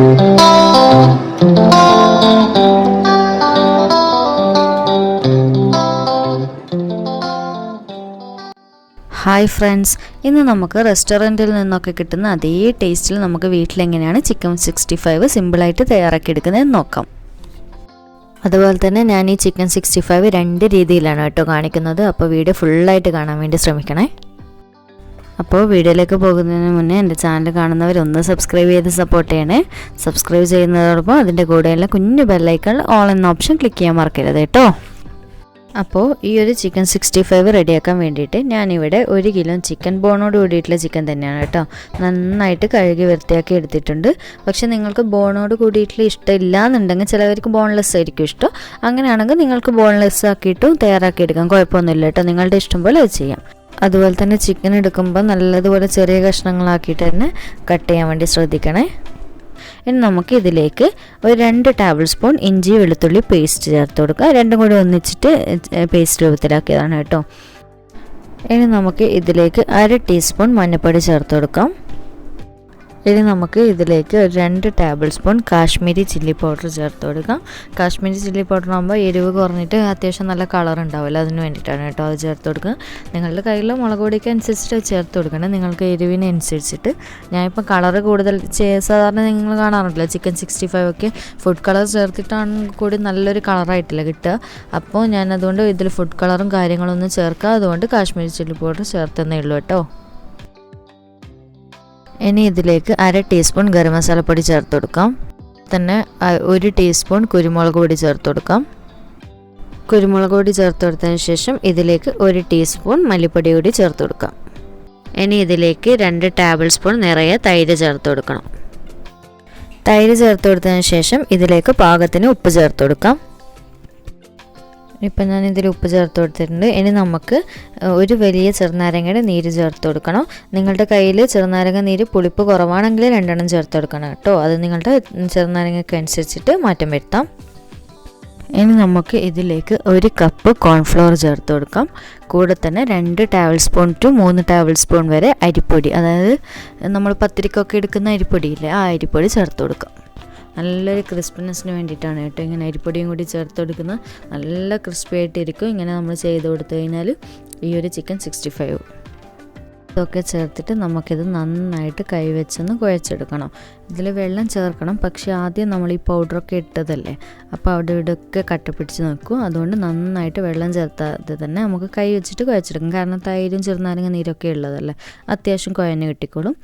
Hi friends, ഇന്ന് നമുക്ക് റെസ്റ്റോറൻറ്റിൽ നിന്നൊക്കെ കിട്ടുന്ന അതേ ടേസ്റ്റിൽ നമുക്ക് വീട്ടിലെങ്ങനെയാണ് ചിക്കൻ 65 സിമ്പിളായിട്ട് തയ്യാറാക്കിയെടുക്കുന്നതെന്ന് നോക്കാം. അതുപോലെ തന്നെ ഞാൻ ഈ ചിക്കൻ 65 രണ്ട് രീതിയിലാണ് കേട്ടോ കാണിക്കുന്നത്. അപ്പോൾ വീഡിയോ ഫുള്ളായിട്ട് കാണാൻ വേണ്ടി ശ്രമിക്കണേ. അപ്പോൾ വീഡിയോയിലേക്ക് പോകുന്നതിന് മുന്നേ എൻ്റെ ചാനൽ കാണുന്നവരൊന്ന് സബ്സ്ക്രൈബ് ചെയ്ത് സപ്പോർട്ട് ചെയ്യണേ. സബ്സ്ക്രൈബ് ചെയ്യുന്നതോടൊപ്പം അതിൻ്റെ കൂടെയുള്ള കുഞ്ഞു ബെല്ലൈക്കൺ ഓൾ എന്ന ഓപ്ഷൻ ക്ലിക്ക് ചെയ്യാൻ മറക്കരുത് കേട്ടോ. അപ്പോൾ ഈ ഒരു ചിക്കൻ 65 റെഡിയാക്കാൻ വേണ്ടിയിട്ട് ഞാനിവിടെ 1 കിലോ ചിക്കൻ ബോണോട് കൂടിയിട്ടുള്ള ചിക്കൻ തന്നെയാണ് കേട്ടോ. നന്നായിട്ട് കഴുകി വൃത്തിയാക്കി എടുത്തിട്ടുണ്ട്. പക്ഷെ നിങ്ങൾക്ക് ബോണോട് കൂടിയിട്ടുള്ള ഇഷ്ടമില്ല എന്നുണ്ടെങ്കിൽ ചിലവർക്ക് ബോൺലെസ് ആയിരിക്കും ഇഷ്ടം. അങ്ങനെയാണെങ്കിൽ നിങ്ങൾക്ക് ബോൺലെസ് ആക്കിയിട്ടും തയ്യാറാക്കിയെടുക്കാം, കുഴപ്പമൊന്നുമില്ല കേട്ടോ. നിങ്ങളുടെ ഇഷ്ടം പോലെ അത് ചെയ്യാം. അതുപോലെ തന്നെ ചിക്കൻ എടുക്കുമ്പോൾ നല്ലതുപോലെ ചെറിയ കഷ്ണങ്ങളാക്കിയിട്ട് തന്നെ കട്ട് ചെയ്യാൻ വേണ്ടി ശ്രദ്ധിക്കണേ. ഇനി നമുക്ക് ഇതിലേക്ക് ഒരു 2 ടേബിൾ സ്പൂൺ ഇഞ്ചി വെളുത്തുള്ളി പേസ്റ്റ് ചേർത്ത് കൊടുക്കുക. രണ്ടും കൂടി ഒന്നിച്ചിട്ട് പേസ്റ്റ് രൂപത്തിലാക്കിയതാണ് കേട്ടോ. ഇനി നമുക്ക് ഇതിലേക്ക് 1/2 ടീസ്പൂൺ മഞ്ഞൾപ്പൊടി ചേർത്ത് കൊടുക്കാം. ഇനി നമുക്ക് ഇതിലേക്ക് ഒരു 2 table spoon Kashmiri chilli powder ചേർത്ത് കൊടുക്കാം. കാശ്മീരി ചില്ലി പൗഡർ ആകുമ്പോൾ എരിവ് കുറഞ്ഞിട്ട് അത്യാവശ്യം നല്ല കളർ ഉണ്ടാവില്ല, അതിന് വേണ്ടിയിട്ടാണ് കേട്ടോ അത് ചേർത്ത് കൊടുക്കുക. നിങ്ങളുടെ കയ്യിൽ മുളക് പൊടിക്ക് അനുസരിച്ചിട്ട് ചേർത്ത് കൊടുക്കണം, നിങ്ങൾക്ക് എരിവിനനുസരിച്ചിട്ട്. ഞാനിപ്പോൾ കളർ കൂടുതൽ സാധാരണ നിങ്ങൾ കാണാറുണ്ടല്ലോ ചിക്കൻ 65 ഒക്കെ ഫുഡ് കളർ ചേർത്തിട്ടാണെങ്കിൽ കൂടി നല്ലൊരു കളറായിട്ടില്ല കിട്ടുക. അപ്പോൾ ഞാനതുകൊണ്ട് ഇതിൽ ഫുഡ് കളറും കാര്യങ്ങളൊന്നും ചേർക്കുക, അതുകൊണ്ട് കാശ്മീരി ചില്ലി പൗഡർ ചേർത്തന്നേ ഉള്ളൂ കേട്ടോ. ഇനി ഇതിലേക്ക് 1/2 ടീസ്പൂൺ ഗരം മസാല പൊടി ചേർത്ത് കൊടുക്കാം. തന്നെ 1 ടീസ്പൂൺ കുരുമുളക് പൊടി ചേർത്ത് കൊടുക്കാം. കുരുമുളക് പൊടി ചേർത്ത് കൊടുത്തതിന് ശേഷം ഇതിലേക്ക് 1 ടീസ്പൂൺ മല്ലിപ്പൊടി കൂടി ചേർത്ത് കൊടുക്കാം. ഇനി ഇതിലേക്ക് 2 ടേബിൾ സ്പൂൺ നിറയെ തൈര് ചേർത്ത് കൊടുക്കണം. തൈര് ചേർത്ത് കൊടുത്തതിന് ശേഷം ഇതിലേക്ക് പാകത്തിന് ഉപ്പ് ചേർത്ത് കൊടുക്കാം. ഇപ്പം ഞാൻ ഇതിൽ ഉപ്പ് ചേർത്ത് കൊടുത്തിട്ടുണ്ട്. ഇനി നമുക്ക് ഒരു വലിയ ചെറുനാരങ്ങയുടെ നീര് ചേർത്ത് കൊടുക്കണം. നിങ്ങളുടെ കയ്യിൽ ചെറുനാരങ്ങ നീര് പുളിപ്പ് കുറവാണെങ്കിൽ 2 എണ്ണം ചേർത്ത് കൊടുക്കണം കേട്ടോ. അത് നിങ്ങളുടെ ചെറുനാരങ്ങയ്ക്ക് അനുസരിച്ചിട്ട് മാറ്റം വരുത്താം. ഇനി നമുക്ക് ഇതിലേക്ക് 1 കപ്പ് കോൺഫ്ലോർ ചേർത്ത് കൊടുക്കാം. കൂടെ തന്നെ 2 tablespoon to 3 tablespoon വരെ അരിപ്പൊടി, അതായത് നമ്മൾ പത്തിരിക്കൊക്കെ എടുക്കുന്ന അരിപ്പൊടിയില്ലേ, ആ അരിപ്പൊടി ചേർത്ത് കൊടുക്കാം. നല്ലൊരു ക്രിസ്പിനെസ്സിന് വേണ്ടിയിട്ടാണ് കേട്ടോ ഇങ്ങനെ അരിപ്പൊടിയും കൂടി ചേർത്ത് കൊടുക്കുന്നത്. നല്ല ക്രിസ്പി ആയിട്ടിരിക്കും ഇങ്ങനെ നമ്മൾ ചെയ്ത് കൊടുത്തു കഴിഞ്ഞാൽ ഈ ഒരു ചിക്കൻ 65. ഇതൊക്കെ ചേർത്തിട്ട് നമുക്കിത് നന്നായിട്ട് കൈവച്ചൊന്ന് കുഴച്ചെടുക്കണം. ഇതിൽ വെള്ളം ചേർക്കണം, പക്ഷേ ആദ്യം നമ്മൾ ഈ പൗഡറൊക്കെ ഇട്ടതല്ലേ, അപ്പോൾ അവിടെ ഇവിടെയൊക്കെ കട്ട പിടിച്ച് നിൽക്കും. അതുകൊണ്ട് നന്നായിട്ട് വെള്ളം ചേർത്താതെ തന്നെ നമുക്ക് കൈ വെച്ചിട്ട് കുഴച്ചെടുക്കും. കാരണം തൈരും ചെറുനാരങ്ങ നീരൊക്കെ ഉള്ളതല്ലേ, അത്യാവശ്യം കുഴഞ്ഞ് കിട്ടിക്കോളും.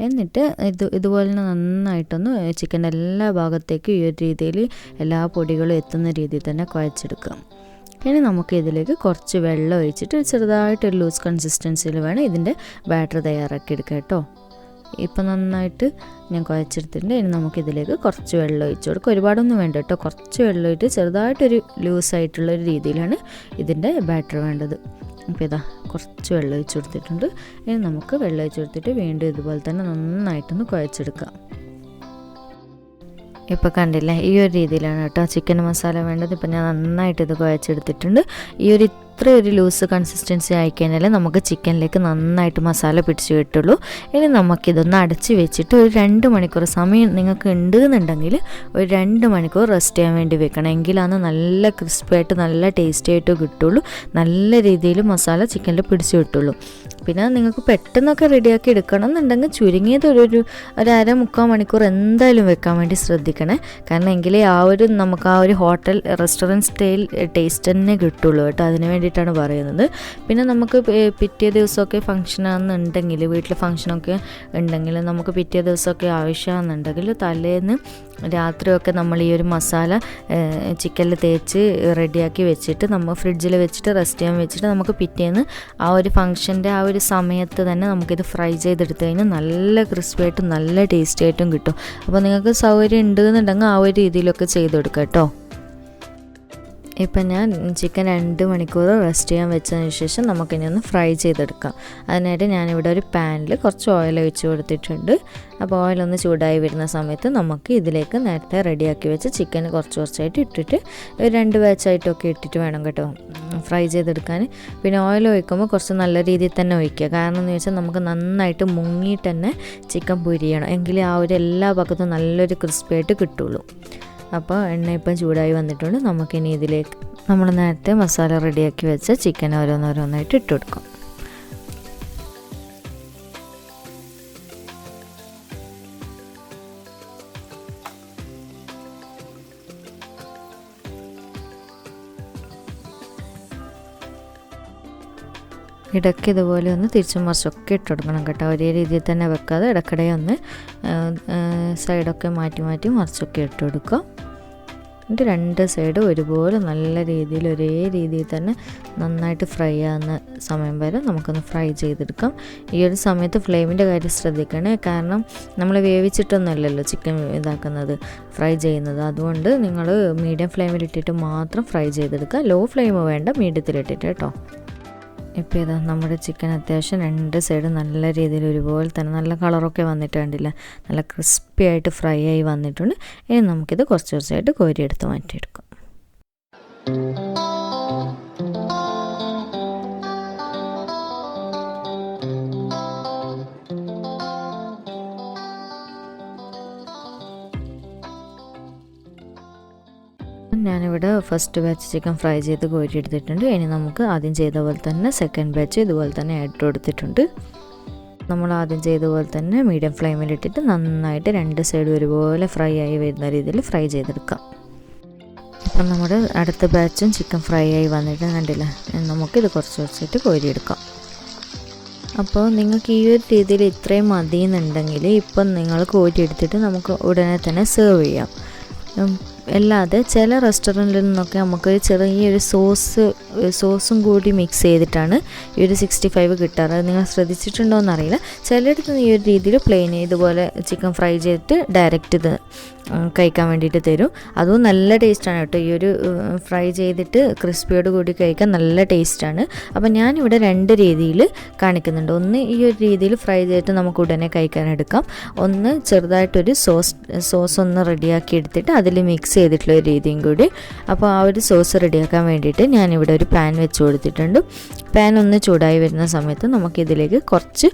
എന്നിട്ട് ഇതുപോലെ നന്നായിട്ടൊന്ന് ചിക്കൻ്റെ എല്ലാ ഭാഗത്തേക്കും ഈ ഒരു രീതിയിൽ എല്ലാ പൊടികളും എത്തുന്ന രീതിയിൽ തന്നെ കുഴച്ചെടുക്കാം. ഇനി നമുക്ക് ഇതിലേക്ക് കുറച്ച് വെള്ളം ഒഴിച്ചിട്ട് ചെറുതായിട്ടൊരു ലൂസ് കൺസിസ്റ്റൻസിയിൽ വേണം ഇതിൻ്റെ ബാറ്റർ തയ്യാറാക്കി എടുക്കാം കേട്ടോ. ഇപ്പം നന്നായിട്ട് ഞാൻ കുഴച്ചെടുത്തിട്ടുണ്ട്. ഇനി നമുക്കിതിലേക്ക് കുറച്ച് വെള്ളം ഒഴിച്ച് കൊടുക്കുക. ഒരുപാടൊന്നും വേണ്ട കേട്ടോ, കുറച്ച് വെള്ളം ഒഴിച്ച് ചെറുതായിട്ടൊരു ലൂസായിട്ടുള്ളൊരു രീതിയിലാണ് ഇതിൻ്റെ ബാറ്റർ വേണ്ടത്. അപ്പോൾ ഇതാ കുറച്ച് വെള്ളം ഒഴിച്ച് കൊടുത്തിട്ടുണ്ട്. ഇനി നമുക്ക് വെള്ളം ഒഴിച്ച് കൊടുത്തിട്ട് വീണ്ടും ഇതുപോലെ തന്നെ നന്നായിട്ടൊന്ന് കുഴച്ചെടുക്കാം. ഇപ്പോൾ കണ്ടില്ലേ, ഈ ഒരു രീതിയിലാണ് കേട്ടോ ചിക്കൻ മസാല വേണ്ടത്. ഇപ്പം ഞാൻ നന്നായിട്ട് ഇത് കുഴച്ചെടുത്തിട്ടുണ്ട്. ഈ ഒരു ഇത്ര ഒരു ലൂസ് കൺസിസ്റ്റൻസി ആയിക്കഴിഞ്ഞാൽ നമുക്ക് ചിക്കനിലേക്ക് നന്നായിട്ട് മസാല പിടിച്ച് കിട്ടുള്ളൂ. ഇനി നമുക്കിതൊന്ന് അടച്ച് വെച്ചിട്ട് ഒരു 2 മണിക്കൂർ സമയം നിങ്ങൾക്ക് ഉണ്ടെന്നുണ്ടെങ്കിൽ ഒരു 2 മണിക്കൂർ റെസ്റ്റ് ചെയ്യാൻ വേണ്ടി വെക്കണം. എങ്കിലാണ് നല്ല ക്രിസ്പിയായിട്ട് നല്ല ടേസ്റ്റി ആയിട്ട് കിട്ടുള്ളൂ, നല്ല രീതിയിൽ മസാല ചിക്കനിൽ പിടിച്ച് കിട്ടുള്ളൂ. പിന്നെ നിങ്ങൾക്ക് പെട്ടെന്നൊക്കെ റെഡിയാക്കി എടുക്കണം എന്നുണ്ടെങ്കിൽ ചുരുങ്ങിയത് ഒരു 1/2-3 മണിക്കൂർ എന്തായാലും വെക്കാൻ വേണ്ടി ശ്രദ്ധിക്കണേ. കാരണം എങ്കിലേ നമുക്ക് ആ ഒരു ഹോട്ടൽ റെസ്റ്റോറൻറ്റ് സ്റ്റൈൽ ടേസ്റ്റ് തന്നെ കിട്ടുള്ളൂ കേട്ടോ. അതിന് വേണ്ടിയിട്ടാണ് പറയുന്നത്. പിന്നെ നമുക്ക് പിറ്റേ ദിവസമൊക്കെ ഫംഗ്ഷനാണെന്നുണ്ടെങ്കിൽ, വീട്ടിൽ ഫംഗ്ഷനൊക്കെ ഉണ്ടെങ്കിൽ നമുക്ക് പിറ്റേ ദിവസമൊക്കെ ആവശ്യമാണെന്നുണ്ടെങ്കിൽ തലേന്ന് രാത്രിയൊക്കെ നമ്മൾ ഈ ഒരു മസാല ചിക്കനിൽ തേച്ച് റെഡിയാക്കി വെച്ചിട്ട് നമ്മൾ ഫ്രിഡ്ജിൽ വെച്ചിട്ട് റെസ്റ്റ് ചെയ്യാൻ വെച്ചിട്ട് നമുക്ക് പിറ്റേന്ന് ആ ഒരു ഫംഗ്ഷൻ്റെ ആ ഒരു സമയത്ത് തന്നെ നമുക്കിത് ഫ്രൈ ചെയ്തെടുത്ത് കഴിഞ്ഞാൽ നല്ല ക്രിസ്പി ആയിട്ടും നല്ല ടേസ്റ്റി ആയിട്ടും കിട്ടും. അപ്പോൾ നിങ്ങൾക്ക് സൗകര്യം ഉണ്ടെന്നുണ്ടെങ്കിൽ ആ ഒരു രീതിയിലൊക്കെ ചെയ്ത് കൊടുക്കാം കേട്ടോ. ഇപ്പം ഞാൻ ചിക്കൻ 2 മണിക്കൂർ റെസ്റ്റ് ചെയ്യാൻ വെച്ചതിന് ശേഷം നമുക്കിനി ഒന്ന് ഫ്രൈ ചെയ്തെടുക്കാം. അതിനായിട്ട് ഞാനിവിടെ ഒരു പാനിൽ കുറച്ച് ഓയിൽ ഒഴിച്ച് കൊടുത്തിട്ടുണ്ട്. അപ്പോൾ ഓയിലൊന്ന് ചൂടായി വരുന്ന സമയത്ത് നമുക്ക് ഇതിലേക്ക് നേരത്തെ റെഡിയാക്കി വെച്ച് ചിക്കൻ കുറച്ചായിട്ട് ഇട്ടിട്ട് 2 ബാച്ചായിട്ടൊക്കെ ഇട്ടിട്ട് വേണം കേട്ടോ ഫ്രൈ ചെയ്തെടുക്കാൻ. പിന്നെ ഓയിൽ ഒഴിക്കുമ്പോൾ കുറച്ച് നല്ല രീതിയിൽ തന്നെ ഒഴിക്കുക. കാരണം എന്ന് വെച്ചാൽ നമുക്ക് നന്നായിട്ട് മുങ്ങിയിട്ട് തന്നെ ചിക്കൻ പൊരിയണം, എങ്കിലേ ആ ഒരു എല്ലാ ഭാഗത്തും നല്ലൊരു ക്രിസ്പിയായിട്ട് കിട്ടുള്ളൂ. അപ്പോൾ എണ്ണ ഇപ്പം ചൂടായി വന്നിട്ടുണ്ട്. നമുക്കിനി ഇതിലേക്ക് നമ്മൾ നേരത്തെ മസാല റെഡിയാക്കി വെച്ച ചിക്കൻ ഓരോന്നോരോന്നായിട്ട് ഇട്ട് കൊടുക്കാം. ഇടയ്ക്ക് ഇതുപോലെ ഒന്ന് തിരിച്ചും മറിച്ചൊക്കെ ഇട്ട് കൊടുക്കണം കേട്ടോ. ഒരേ രീതിയിൽ തന്നെ വെക്കാതെ ഇടയ്ക്കിടെ ഒന്ന് സൈഡൊക്കെ മാറ്റി മറിച്ചൊക്കെ ഇട്ട് കൊടുക്കുക. എന്നിട്ട് 2 സൈഡ് ഒരുപോലെ നല്ല രീതിയിൽ ഒരേ രീതിയിൽ തന്നെ നന്നായിട്ട് ഫ്രൈ ആകുന്ന സമയം വരെ നമുക്കൊന്ന് ഫ്രൈ ചെയ്തെടുക്കാം. ഈ ഒരു സമയത്ത് ഫ്ലെയിമിൻ്റെ കാര്യം ശ്രദ്ധിക്കണേ, കാരണം നമ്മൾ വേവിച്ചിട്ടൊന്നുമല്ലല്ലോ ചിക്കൻ ഫ്രൈ ചെയ്യുന്നത്. അതുകൊണ്ട് നിങ്ങൾ മീഡിയം ഫ്ലെയിമിലിട്ടിട്ട് മാത്രം ഫ്രൈ ചെയ്തെടുക്കുക. ലോ ഫ്ലെയിം വേണ്ട, മീഡിയത്തിലിട്ടിട്ട് കേട്ടോ. ഇപ്പോൾ ഇതാ നമ്മുടെ ചിക്കൻ അത്യാവശ്യം 2 സൈഡ് നല്ല രീതിയിൽ ഒരുപോലെ തന്നെ നല്ല കളറൊക്കെ വന്നിട്ട് കണ്ടില്ല, നല്ല ക്രിസ്പി ആയിട്ട് ഫ്രൈ ആയി വന്നിട്ടുണ്ട്. ഇനി നമുക്കിത് കുറച്ചായിട്ട് കോരിയെടുത്ത് മാറ്റിയെടുക്കാം. ഞാനിവിടെ ഫസ്റ്റ് ബാച്ച് ചിക്കൻ ഫ്രൈ ചെയ്ത് കോരി എടുത്തിട്ടുണ്ട്. ഇനി നമുക്ക് ആദ്യം ചെയ്ത പോലെ തന്നെ സെക്കൻഡ് ബാച്ച് ഇതുപോലെ തന്നെ ഇട്ട് കൊടുത്തിട്ടുണ്ട്. നമ്മൾ ആദ്യം ചെയ്ത പോലെ തന്നെ മീഡിയം ഫ്ലെയിമിലിട്ടിട്ട് നന്നായിട്ട് 2 സൈഡ് ഒരുപോലെ ഫ്രൈ ആയി വരുന്ന രീതിയിൽ ഫ്രൈ ചെയ്തെടുക്കാം. അപ്പം നമ്മുടെ അടുത്ത ബാച്ചും ചിക്കൻ ഫ്രൈ ആയി വന്നിട്ട് കണ്ടില്ല, നമുക്കിത് കുറച്ചായിട്ട് കോരിയെടുക്കാം. അപ്പോൾ നിങ്ങൾക്ക് ഈ ഒരു രീതിയിൽ ഇത്രയും മതിയെന്നുണ്ടെങ്കിൽ ഇപ്പം നിങ്ങൾ കോരിയെടുത്തിട്ട് നമുക്ക് ഉടനെ തന്നെ സെർവ് ചെയ്യാം. അല്ലാതെ ചില റെസ്റ്റോറൻറ്റിൽ നിന്നൊക്കെ നമുക്കൊരു ചെറിയൊരു സോസും കൂടി മിക്സ് ചെയ്തിട്ടാണ് ഈ ഒരു 65 കിട്ടാറ്. അത് നിങ്ങൾ ശ്രദ്ധിച്ചിട്ടുണ്ടോ എന്നറിയില്ല. ചിലയിടത്ത് ഈ ഒരു രീതിയിൽ പ്ലെയിൻ ഇതുപോലെ ചിക്കൻ ഫ്രൈ ചെയ്തിട്ട് ഡയറക്റ്റ് ഇത് കഴിക്കാൻ വേണ്ടിയിട്ട് തരും. അതും നല്ല ടേസ്റ്റാണ് കേട്ടോ. ഈ ഒരു ഫ്രൈ ചെയ്തിട്ട് ക്രിസ്പിയോട് കൂടി കഴിക്കാൻ നല്ല ടേസ്റ്റാണ്. അപ്പോൾ ഞാനിവിടെ 2 രീതിയിൽ കാണിക്കുന്നുണ്ട്. ഒന്ന് ഈ ഒരു രീതിയിൽ ഫ്രൈ ചെയ്തിട്ട് നമുക്ക് ഉടനെ കഴിക്കാൻ എടുക്കാം. ഒന്ന് ചെറുതായിട്ടൊരു സോസ് ഒന്ന് റെഡിയാക്കി എടുത്തിട്ട് അതിൽ മിക്സ് ചെയ്തിട്ടുള്ള ഒരു രീതിയും കൂടി. അപ്പോൾ ആ ഒരു സോസ് റെഡിയാക്കാൻ വേണ്ടിയിട്ട് ഞാനിവിടെ ഒരു പാൻ വെച്ച് കൊടുത്തിട്ടുണ്ട്. പാൻ ഒന്ന് ചൂടായി വരുന്ന സമയത്ത് നമുക്കിതിലേക്ക് കുറച്ച്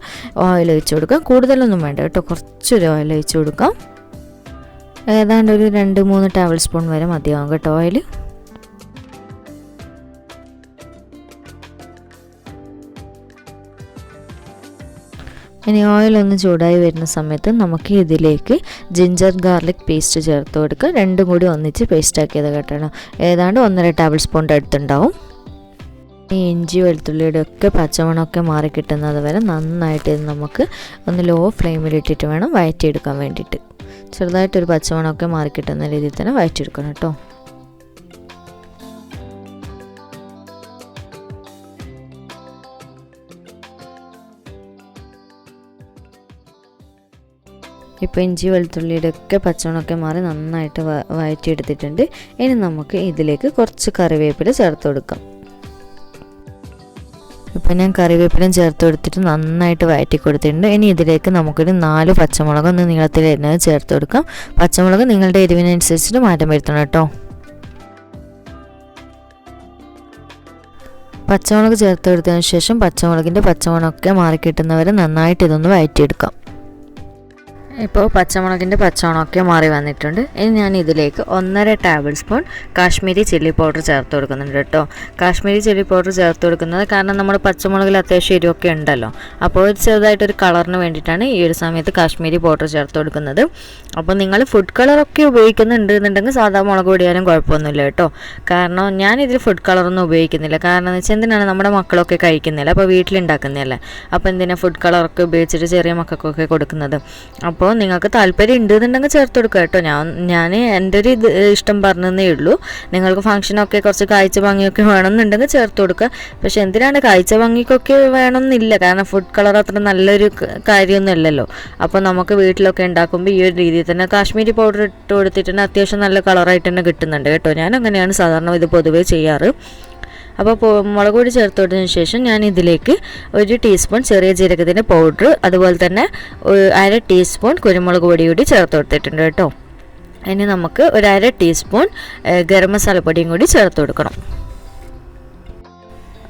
ഓയിൽ ഒഴിച്ച് കൊടുക്കാം. കൂടുതലൊന്നും വേണ്ട കേട്ടോ, കുറച്ചൊരു ഓയിൽ ഒഴിച്ച് കൊടുക്കാം. ഏതാണ്ട് ഒരു 2-3 ടേബിൾ സ്പൂൺ വരെ മതിയാവും കേട്ടോ ഓയിൽ. ഇനി ഓയിലൊന്ന് ചൂടായി വരുന്ന സമയത്ത് നമുക്ക് ഇതിലേക്ക് ജിഞ്ചർ ഗാർലിക് പേസ്റ്റ് ചേർത്ത് കൊടുക്കുക. 2 കൂടി ഒന്നിച്ച് പേസ്റ്റാക്കിയത് കേട്ടോ. ഏതാണ്ട് 1.5 ടേബിൾ സ്പൂണിൻ്റെ അടുത്തുണ്ടാവും. ഈ ഇഞ്ചി വെളുത്തുള്ളിയുടെ ഒക്കെ പച്ചമണമൊക്കെ മാറി കിട്ടുന്നത് വരെ നന്നായിട്ട് നമുക്ക് ഒന്ന് ലോ ഫ്ലെയിമിലിട്ടിട്ട് വേണം വഴറ്റിയെടുക്കാൻ വേണ്ടിയിട്ട്. ചെറുതായിട്ടൊരു പച്ചമണമൊക്കെ മാറി കിട്ടുന്ന രീതിയിൽ തന്നെ വഴറ്റിയെടുക്കണം കേട്ടോ. ഇപ്പോൾ ഇഞ്ചി വെളുത്തുള്ളിയുടെ ഒക്കെ പച്ചമണമൊക്കെ മാറി നന്നായിട്ട് വഴറ്റിയെടുത്തിട്ടുണ്ട്. ഇനി നമുക്ക് ഇതിലേക്ക് കുറച്ച് കറിവേപ്പില ചേർത്ത് കൊടുക്കാം. ഇപ്പം ഞാൻ കറിവേപ്പിലയും ചേർത്ത് കൊടുത്തിട്ട് നന്നായിട്ട് വഴറ്റി കൊടുത്തിട്ടുണ്ട്. ഇനി ഇതിലേക്ക് നമുക്കൊരു 4 പച്ചമുളക് ഒന്ന് നീളത്തിൽ എരിഞ്ഞത് ചേർത്ത് കൊടുക്കാം. പച്ചമുളക് നിങ്ങളുടെ എരിവിനനുസരിച്ചിട്ട് മാറ്റം വരുത്തണം കേട്ടോ. പച്ചമുളക് ചേർത്ത് കൊടുത്തതിന് ശേഷം പച്ചമുളകിൻ്റെ പച്ചമണമൊക്കെ മാറി കിട്ടുന്നവരെ നന്നായിട്ട് ഇതൊന്ന് വഴറ്റിയെടുക്കാം. ഇപ്പോൾ പച്ചമുളകിൻ്റെ പച്ചമണമൊക്കെ മാറി വന്നിട്ടുണ്ട്. ഇനി ഞാൻ ഇതിലേക്ക് 1.5 table spoon Kashmiri chilli powder ചേർത്ത് കൊടുക്കുന്നുണ്ട് കേട്ടോ. കാശ്മീരി ചില്ലി പൗഡർ ചേർത്ത് കൊടുക്കുന്നത് കാരണം നമ്മൾ പച്ചമുളകിൽ അത്യാവശ്യം എരിവൊക്കെ ഉണ്ടല്ലോ, അപ്പോൾ ചെറുതായിട്ടൊരു കളറിന് വേണ്ടിയിട്ടാണ് ഈ ഒരു സമയത്ത് കാശ്മീരി പൗഡർ ചേർത്ത് കൊടുക്കുന്നത്. അപ്പോൾ നിങ്ങൾ ഫുഡ് കളറൊക്കെ ഉപയോഗിക്കുന്നുണ്ടെന്നുണ്ടെങ്കിൽ സാധാ മുളക് പൊടിയാലും കുഴപ്പമൊന്നുമില്ല കേട്ടോ. കാരണം ഞാനിതിൽ ഫുഡ് കളറൊന്നും ഉപയോഗിക്കുന്നില്ല. കാരണം എന്ന് വെച്ചാൽ എന്തിനാണ് നമ്മുടെ മക്കളൊക്കെ കഴിക്കുന്നില്ല, അപ്പോൾ വീട്ടിലുണ്ടാക്കുന്നതല്ലേ, അപ്പോൾ എന്തിനാണ് ഫുഡ് കളറൊക്കെ ഉപയോഗിച്ചിട്ട് ചെറിയ മക്കൾക്കൊക്കെ കൊടുക്കുന്നത്. അപ്പോൾ അപ്പോൾ നിങ്ങൾക്ക് താല്പര്യം ഉണ്ടെന്നുണ്ടെങ്കിൽ ചേർത്ത് കൊടുക്കുക കേട്ടോ. ഞാൻ എൻ്റെ ഒരു ഇഷ്ടം പറഞ്ഞതേ ഉള്ളൂ. നിങ്ങൾക്ക് ഫംഗ്ഷനൊക്കെ കുറച്ച് കാഴ്ച ഭംഗിയൊക്കെ വേണമെന്നുണ്ടെങ്കിൽ ചേർത്ത് കൊടുക്കുക. പക്ഷെ എന്തിനാണ് കാഴ്ച ഭംഗിക്കൊക്കെ വേണമെന്നില്ല, കാരണം ഫുഡ് കളർ അത്ര നല്ലൊരു കാര്യമൊന്നും അല്ലല്ലോ. അപ്പോൾ നമുക്ക് വീട്ടിലൊക്കെ ഉണ്ടാക്കുമ്പോൾ ഈ ഒരു രീതിയിൽ തന്നെ കാശ്മീരി പൗഡർ ഇട്ട് കൊടുത്തിട്ട് അത്യാവശ്യം നല്ല കളറായിട്ട് തന്നെ കിട്ടുന്നുണ്ട് കേട്ടോ. ഞാൻ അങ്ങനെയാണ് സാധാരണ ഇത് പൊതുവേ ചെയ്യാറ്. അപ്പോൾ മുളക് പൊടി ചേർത്ത് കൊടുത്തതിന് ശേഷം ഞാൻ ഇതിലേക്ക് 1 ടീസ്പൂൺ ചെറിയ ജീരകത്തിൻ്റെ പൗഡർ, അതുപോലെ തന്നെ 1/2 ടീസ്പൂൺ കുരുമുളക് പൊടി കൂടി ചേർത്ത് കൊടുത്തിട്ടുണ്ട് കേട്ടോ. ഇനി നമുക്ക് 1/2 ടീസ്പൂൺ ഗരം മസാല പൊടിയും കൂടി ചേർത്ത് കൊടുക്കണം.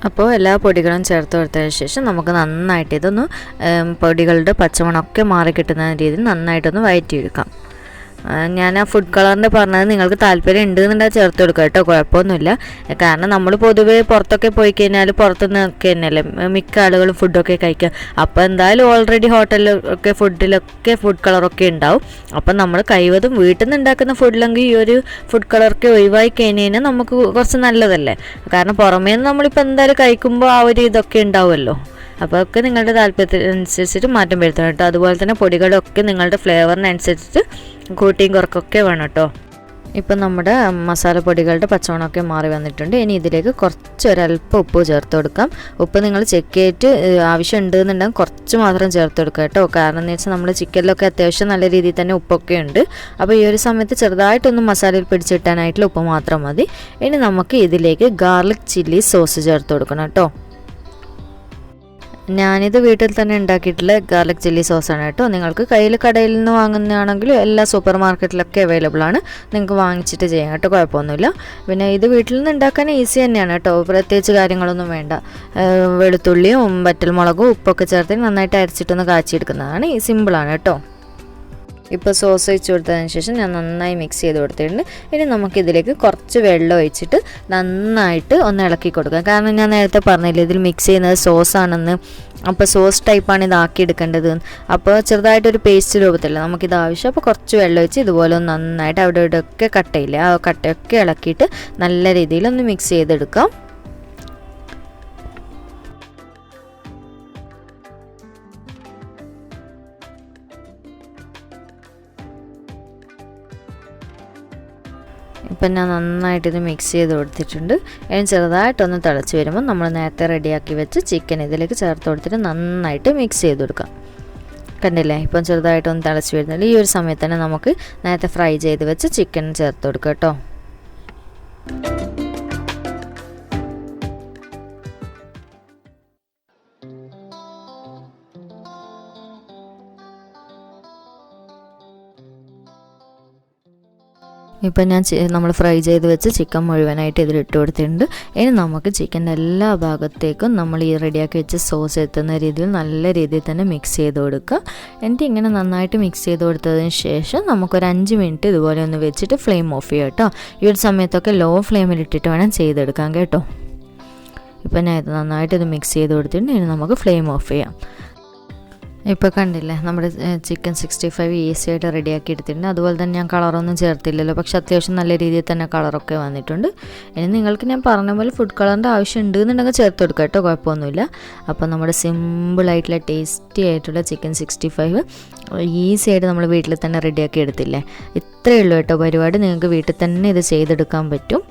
അപ്പോൾ എല്ലാ പൊടികളും ചേർത്ത് കൊടുത്തതിന് ശേഷം നമുക്ക് നന്നായിട്ട് ഇതൊന്ന് പൊടികളുടെ പച്ചമണമൊക്കെ മാറി കിട്ടുന്ന രീതിയിൽ നന്നായിട്ടൊന്ന് വഴറ്റിയെടുക്കാം. ഞാൻ ആ ഫുഡ് കളറിൻ്റെ പറഞ്ഞത് നിങ്ങൾക്ക് താല്പര്യം ഉണ്ടെന്നുണ്ടെങ്കിൽ ചേർത്ത് കൊടുക്കുക കേട്ടോ, കുഴപ്പമൊന്നുമില്ല. കാരണം നമ്മൾ പൊതുവേ പുറത്തൊക്കെ പോയി കഴിഞ്ഞാൽ പുറത്തുനിന്നൊക്കെ തന്നെയല്ലേ മിക്ക ആളുകളും ഫുഡൊക്കെ കഴിക്കുക. അപ്പോൾ എന്തായാലും ഓൾറെഡി ഹോട്ടലിലൊക്കെ ഫുഡിലൊക്കെ ഫുഡ് കളറൊക്കെ ഉണ്ടാവും. അപ്പം നമ്മൾ കഴിവതും വീട്ടിൽ നിന്ന് ഉണ്ടാക്കുന്ന ഫുഡിലെങ്കിൽ ഈ ഒരു ഫുഡ് കളറൊക്കെ ഒഴിവായി കഴിഞ്ഞാൽ നമുക്ക് കുറച്ച് നല്ലതല്ലേ. കാരണം പുറമേ നിന്ന് നമ്മളിപ്പോൾ എന്തായാലും കഴിക്കുമ്പോൾ ആ ഒരു ഇതൊക്കെ ഉണ്ടാവുമല്ലോ. അപ്പോൾ ഒക്കെ നിങ്ങളുടെ താല്പര്യത്തിനനുസരിച്ചിട്ട് മാറ്റം വരുത്തണം കേട്ടോ. അതുപോലെ തന്നെ പൊടികളൊക്കെ നിങ്ങളുടെ ഫ്ലേവറിനനുസരിച്ചിട്ട് കൂട്ടിയും കുറക്കൊക്കെ വേണം കേട്ടോ. ഇപ്പം നമ്മുടെ മസാലപ്പൊടികളുടെ പച്ചമണമൊക്കെ മാറി വന്നിട്ടുണ്ട്. ഇനി ഇതിലേക്ക് ഒരല്പം ഉപ്പ് ചേർത്ത് കൊടുക്കാം. ഉപ്പ് നിങ്ങൾ ചെക്ക് ചെയ്തിട്ട് ആവശ്യം ഉണ്ടെന്നുണ്ടെങ്കിൽ കുറച്ച് മാത്രം ചേർത്ത് കൊടുക്കുക കേട്ടോ. കാരണം എന്ന് വെച്ചാൽ നമ്മൾ ചിക്കനിലൊക്കെ അത്യാവശ്യം നല്ല രീതിയിൽ തന്നെ ഉപ്പൊക്കെ ഉണ്ട്. അപ്പോൾ ഈ ഒരു സമയത്ത് ചെറുതായിട്ടൊന്ന് മസാലയിൽ പിടിച്ചിട്ടാനായിട്ടുള്ള ഉപ്പ് മാത്രം മതി. ഇനി നമുക്ക് ഇതിലേക്ക് ഗാർലിക് ചില്ലി സോസ് ചേർത്ത് കൊടുക്കണം കേട്ടോ. ഞാനിത് വീട്ടിൽ തന്നെ ഉണ്ടാക്കിയിട്ടുള്ള ഗാർലിക് ചില്ലി സോസാണ് കേട്ടോ. നിങ്ങൾക്ക് കടയിൽ നിന്ന് വാങ്ങുന്നതാണെങ്കിലും എല്ലാ സൂപ്പർ മാർക്കറ്റിലൊക്കെ അവൈലബിൾ ആണ്. നിങ്ങൾക്ക് വാങ്ങിച്ചിട്ട് ചെയ്യാം കേട്ടോ, കുഴപ്പമൊന്നുമില്ല. പിന്നെ ഇത് വീട്ടിൽ നിന്ന് ഉണ്ടാക്കാൻ ഈസി തന്നെയാണ് കേട്ടോ, പ്രത്യേകിച്ച് കാര്യങ്ങളൊന്നും വേണ്ട. വെളുത്തുള്ളിയും വറ്റൽമുളകും ഉപ്പൊക്കെ ചേർത്ത് നന്നായിട്ട് അരച്ചിട്ടൊന്ന് കാച്ചിയെടുക്കുന്നതാണ്. ഈ സിമ്പിളാണ് കേട്ടോ. ഇപ്പോൾ സോസ് ഒഴിച്ച് കൊടുത്തതിന് ശേഷം ഞാൻ നന്നായി മിക്സ് ചെയ്ത് കൊടുത്തിട്ടുണ്ട്. ഇനി നമുക്കിതിലേക്ക് കുറച്ച് വെള്ളം ഒഴിച്ചിട്ട് നന്നായിട്ട് ഒന്ന് ഇളക്കി കൊടുക്കാം. കാരണം ഞാൻ നേരത്തെ പറഞ്ഞില്ലേ ഇതിൽ മിക്സ് ചെയ്യുന്നത് സോസാണെന്ന്. അപ്പോൾ സോസ് ടൈപ്പാണ് ഇതാക്കി എടുക്കേണ്ടത്. അപ്പോൾ ചെറുതായിട്ടൊരു പേസ്റ്റ് രൂപത്തില്ല നമുക്കിത് ആവശ്യം. അപ്പോൾ കുറച്ച് വെള്ളം ഒഴിച്ച് ഇതുപോലെ ഒന്ന് നന്നായിട്ട് അവിടെ ഇവിടെയൊക്കെ കട്ടയില്ലേ ആ കട്ടയൊക്കെ ഇളക്കിയിട്ട് നല്ല രീതിയിലൊന്ന് മിക്സ് ചെയ്തെടുക്കാം. ഇപ്പം ഞാൻ നന്നായിട്ടിത് മിക്സ് ചെയ്ത് കൊടുത്തിട്ടുണ്ട്. ഇനി ചെറുതായിട്ടൊന്ന് തിളച്ച് വരുമ്പോൾ നമ്മൾ നേരത്തെ റെഡിയാക്കി വെച്ച് ചിക്കൻ ഇതിലേക്ക് ചേർത്ത് കൊടുത്തിട്ട് നന്നായിട്ട് മിക്സ് ചെയ്ത് കൊടുക്കാം. കണ്ടില്ലേ, ഇപ്പം ചെറുതായിട്ടൊന്ന് തിളച്ച് വരുന്നില്ല. ഈ ഒരു സമയത്ത് തന്നെ നമുക്ക് നേരത്തെ ഫ്രൈ ചെയ്ത് വെച്ച് ചിക്കൻ ചേർത്ത് കൊടുക്കാം കേട്ടോ. ഇപ്പം നമ്മൾ ഫ്രൈ ചെയ്ത് വെച്ച് ചിക്കൻ മുഴുവനായിട്ട് ഇതിലിട്ട് കൊടുത്തിട്ടുണ്ട്. ഇനി നമുക്ക് ചിക്കൻ്റെ എല്ലാ ഭാഗത്തേക്കും നമ്മൾ ഈ റെഡിയാക്കി വെച്ച സോസ് എത്തുന്ന രീതിയിൽ നല്ല രീതിയിൽ തന്നെ മിക്സ് ചെയ്ത് കൊടുക്കുക. എന്നിട്ട് ഇങ്ങനെ നന്നായിട്ട് മിക്സ് ചെയ്ത് കൊടുത്തതിന് ശേഷം നമുക്കൊരു 5 മിനിറ്റ് ഇതുപോലെ ഒന്ന് വെച്ചിട്ട് ഫ്ലെയിം ഓഫ് ചെയ്യാം കേട്ടോ. ഈ ഒരു സമയത്തൊക്കെ ലോ ഫ്ലെയിമിലിട്ടിട്ട് വേണം ചെയ്തെടുക്കാൻ കേട്ടോ. ഇപ്പം ഞാൻ ഇത് നന്നായിട്ട് ഇത് മിക്സ് ചെയ്ത് കൊടുത്തിട്ടുണ്ട്. ഇനി നമുക്ക് ഫ്ലെയിം ഓഫ് ചെയ്യാം. ഇപ്പോൾ കണ്ടില്ലേ നമ്മുടെ ചിക്കൻ 65 ഈസി ആയിട്ട് റെഡിയാക്കി എടുത്തിട്ടുണ്ട്. അതുപോലെ തന്നെ ഞാൻ കളറൊന്നും ചേർത്തില്ലല്ലോ, പക്ഷെ അത്യാവശ്യം നല്ല രീതിയിൽ തന്നെ കളറൊക്കെ വന്നിട്ടുണ്ട്. ഇനി നിങ്ങൾക്ക് ഞാൻ പറഞ്ഞ പോലെ ഫുഡ് കളറിൻ്റെ ആവശ്യം ഉണ്ട് എന്നുണ്ടെങ്കിൽ ചേർത്ത് കൊടുക്കുക കേട്ടോ, കുഴപ്പമൊന്നുമില്ല. അപ്പോൾ നമ്മുടെ സിമ്പിളായിട്ടുള്ള ടേസ്റ്റി ആയിട്ടുള്ള ചിക്കൻ 65 ഈസി ആയിട്ട് നമ്മൾ വീട്ടിൽ തന്നെ റെഡിയാക്കി എടുത്തില്ലേ. ഇത്രയേ ഉള്ളൂ കേട്ടോ പരിപാടി. നിങ്ങൾക്ക് വീട്ടിൽ തന്നെ ഇത് ചെയ്തെടുക്കാൻ പറ്റും.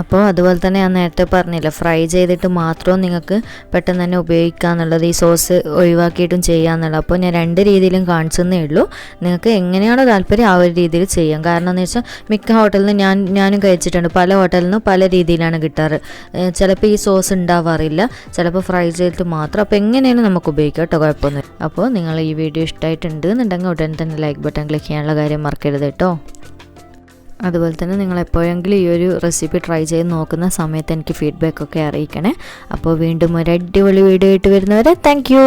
അപ്പോൾ അതുപോലെ തന്നെ ഞാൻ നേരത്തെ പറഞ്ഞില്ല, ഫ്രൈ ചെയ്തിട്ട് മാത്രം നിങ്ങൾക്ക് പെട്ടെന്ന് തന്നെ ഉപയോഗിക്കാമെന്നുള്ളത്, ഈ സോസ് ഒഴിവാക്കിയിട്ടും ചെയ്യാമെന്നുള്ളത്. അപ്പോൾ ഞാൻ 2 രീതിയിലും കാണിച്ചെന്നേ ഉള്ളൂ. നിങ്ങൾക്ക് എങ്ങനെയാണോ താല്പര്യം ആ ഒരു രീതിയിൽ ചെയ്യാം. കാരണം എന്ന് വെച്ചാൽ മിക്ക ഹോട്ടലിൽ നിന്ന് ഞാനും കഴിച്ചിട്ടുണ്ട്, പല ഹോട്ടലിൽ നിന്നും പല രീതിയിലാണ് കിട്ടാറ്. ചിലപ്പോൾ ഈ സോസ് ഉണ്ടാവാറില്ല, ചിലപ്പോൾ ഫ്രൈ ചെയ്തിട്ട് മാത്രം. അപ്പോൾ എങ്ങനെയാണ് നമുക്ക് ഉപയോഗിക്കാം കേട്ടോ, കുഴപ്പമൊന്നും. അപ്പോൾ നിങ്ങൾ ഈ വീഡിയോ ഇഷ്ടമായിട്ടുണ്ട് എന്നുണ്ടെങ്കിൽ ഉടൻ തന്നെ ലൈക്ക് ബട്ടൺ ക്ലിക്ക് ചെയ്യാനുള്ള കാര്യം മറക്കരുത് കേട്ടോ. അതുപോലെ തന്നെ നിങ്ങൾ എപ്പോഴെങ്കിലും ഈ ഒരു റെസിപ്പി ട്രൈ ചെയ്ത് നോക്കുന്ന സമയത്ത് എനിക്ക് ഫീഡ്ബാക്കൊക്കെ അറിയിക്കണേ. അപ്പോൾ വീണ്ടും ഒരു അടിപൊളി വീഡിയോ ആയിട്ട് വരുന്നവരെ താങ്ക് യു.